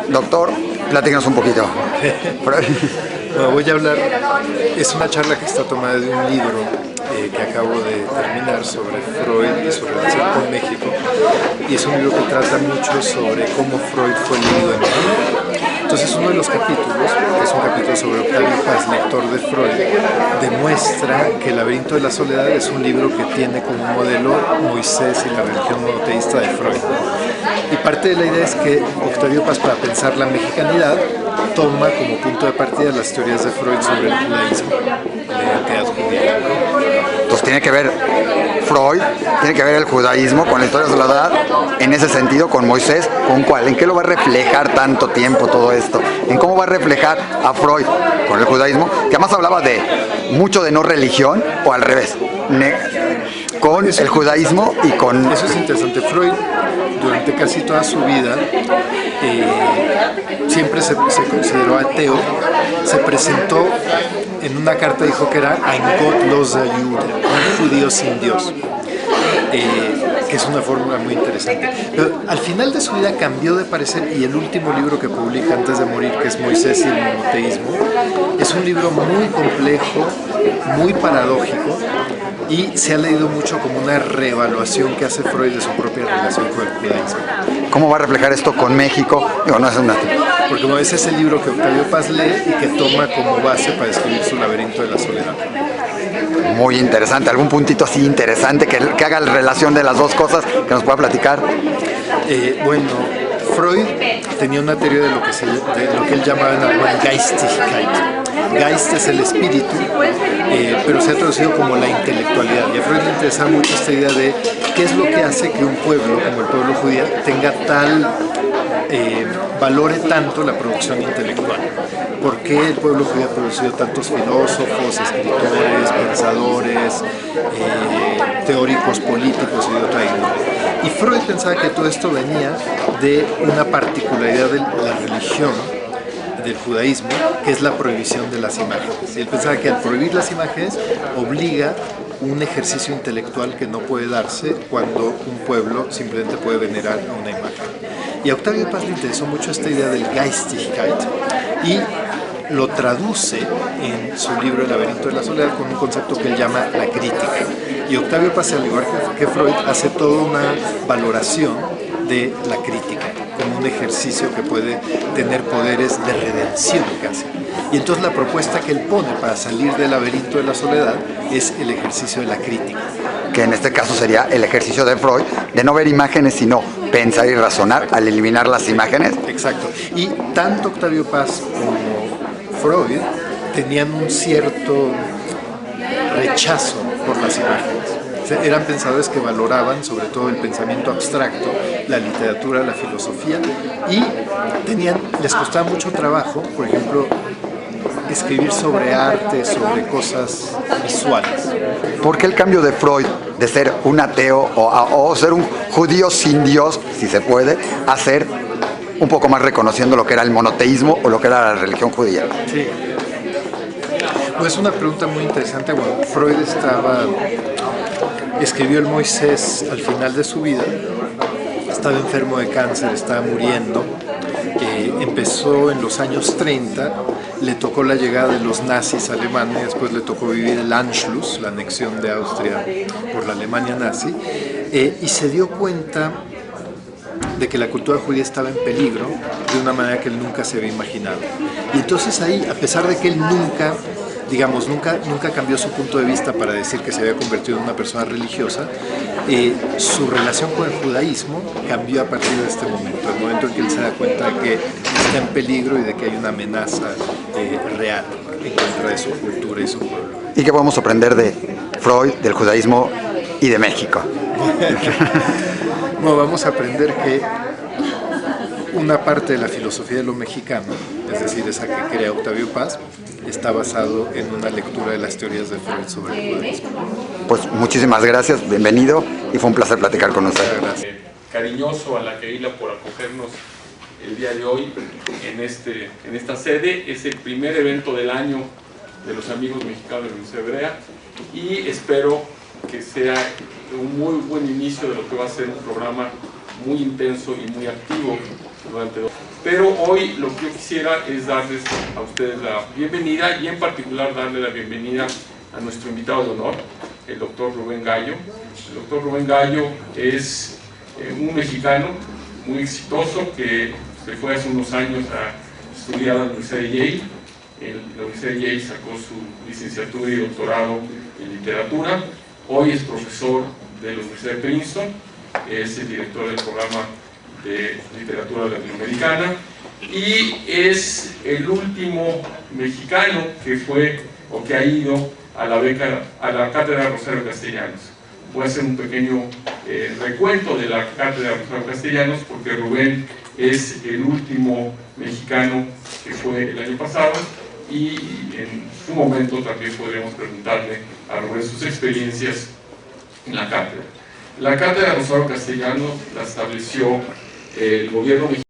Doctor, platícanos un poquito. Bueno, voy a hablar, es una charla que está tomada de un libro que acabo de terminar sobre Freud y su relación con México, y es un libro que trata mucho sobre cómo Freud fue leído en México. Entonces uno de los capítulos, que es un capítulo sobre Octavio Paz, lector de Freud, demuestra que El laberinto de la soledad es un libro que tiene como modelo Moisés y la religión monoteísta de Freud. Y parte de la idea es que Octavio Paz, para pensar la mexicanidad, toma como punto de partida las teorías de Freud sobre el judaísmo, la identidad judía. Entonces tiene que ver Freud, tiene que ver el judaísmo con la historia de la soledad, en ese sentido con Moisés, ¿con cuál? ¿En qué lo va a reflejar tanto tiempo todo esto? ¿En cómo va a reflejar a Freud con el judaísmo? Que además hablaba de mucho de no religión, o al revés, con el judaísmo y con... Eso es interesante. Freud, durante casi toda su vida, siempre se consideró ateo. Se presentó en una carta, dijo que era ein gottloser Jude, un judío sin Dios, que es una fórmula muy interesante. Pero al final de su vida cambió de parecer, y el último libro que publica antes de morir, que es Moisés y el monoteísmo, es un libro muy complejo, muy paradójico, y se ha leído mucho como una reevaluación que hace Freud de su propia relación con el judaísmo. ¿Cómo va a reflejar esto con México? Digo, no es una... Porque bueno, ese es el libro que Octavio Paz lee y que toma como base para escribir su laberinto de la soledad. Muy interesante. ¿Algún puntito así interesante que haga la relación de las dos cosas que nos pueda platicar? Bueno, Freud tenía una teoría de lo que él llamaba en alemán Geistigkeit. Geist es el espíritu, pero se ha traducido como la intelectualidad. Y a Freud le interesaba mucho esta idea de qué es lo que hace que un pueblo, como el pueblo judío, tenga valore tanto la producción intelectual. ¿Por qué el pueblo judío ha producido tantos filósofos, escritores, pensadores, teóricos políticos y de otra índole? Y Freud pensaba que todo esto venía de una particularidad de la religión, del judaísmo, que es la prohibición de las imágenes. Y él pensaba que al prohibir las imágenes obliga un ejercicio intelectual que no puede darse cuando un pueblo simplemente puede venerar a una imagen. Y a Octavio Paz le interesó mucho esta idea del Geistigkeit y lo traduce en su libro El laberinto de la soledad con un concepto que él llama la crítica. Y Octavio Paz, al igual que Freud, hace toda una valoración de la crítica como un ejercicio que puede tener poderes de redención casi. Y entonces la propuesta que él pone para salir del laberinto de la soledad es el ejercicio de la crítica. Que en este caso sería el ejercicio de Freud, de no ver imágenes, sino pensar y razonar al eliminar las imágenes. Exacto. Y tanto Octavio Paz como Freud tenían un cierto rechazo por las imágenes. Eran pensadores que valoraban sobre todo el pensamiento abstracto, la literatura, la filosofía, y les costaba mucho trabajo, por ejemplo, escribir sobre arte, sobre cosas visuales. ¿Por qué el cambio de Freud de ser un ateo o ser un judío sin Dios, si se puede, a ser un poco más reconociendo lo que era el monoteísmo o lo que era la religión judía? Sí. Pues es una pregunta muy interesante. Bueno, Freud escribió el Moisés al final de su vida, estaba enfermo de cáncer, estaba muriendo, empezó en los años 30, le tocó la llegada de los nazis a Alemania, después le tocó vivir el Anschluss, la anexión de Austria por la Alemania nazi, y se dio cuenta de que la cultura judía estaba en peligro de una manera que él nunca se había imaginado. Y entonces ahí, a pesar de que él nunca cambió su punto de vista para decir que se había convertido en una persona religiosa, su relación con el judaísmo cambió a partir de este momento, el momento en que él se da cuenta de que está en peligro y de que hay una amenaza real en contra de su cultura y su pueblo. ¿Y qué podemos aprender de Freud, del judaísmo y de México? Bueno, vamos a aprender que una parte de la filosofía de lo mexicano, es decir, esa que crea Octavio Paz, está basado en una lectura de las teorías de Freud sobre el judaísmo. Pues muchísimas gracias, bienvenido, y fue un placer platicar con usted. Gracias. Cariñoso a la Keila por acogernos el día de hoy en esta sede. Es el primer evento del año de los amigos mexicanos de la Universidad Hebrea y espero que sea un muy buen inicio de lo que va a ser un programa muy intenso y muy activo durante 2 años. pero hoy lo que yo quisiera es darles a ustedes la bienvenida y en particular darle la bienvenida a nuestro invitado de honor, el doctor Rubén Gallo. El doctor Rubén Gallo es un mexicano muy exitoso que se fue hace unos años a estudiar a la Universidad de Yale. En la Universidad de Yale sacó su licenciatura y doctorado en literatura. Hoy es profesor de la Universidad de Princeton, es el director del programa de literatura latinoamericana y es el último mexicano que fue o que ha ido a la Cátedra Rosario Castellanos. Voy a hacer un pequeño recuento de la Cátedra Rosario Castellanos porque Rubén es el último mexicano que fue el año pasado y en su momento también podremos preguntarle a Rubén sus experiencias en la cátedra. La Cátedra Rosario Castellanos la estableció el gobierno mexicano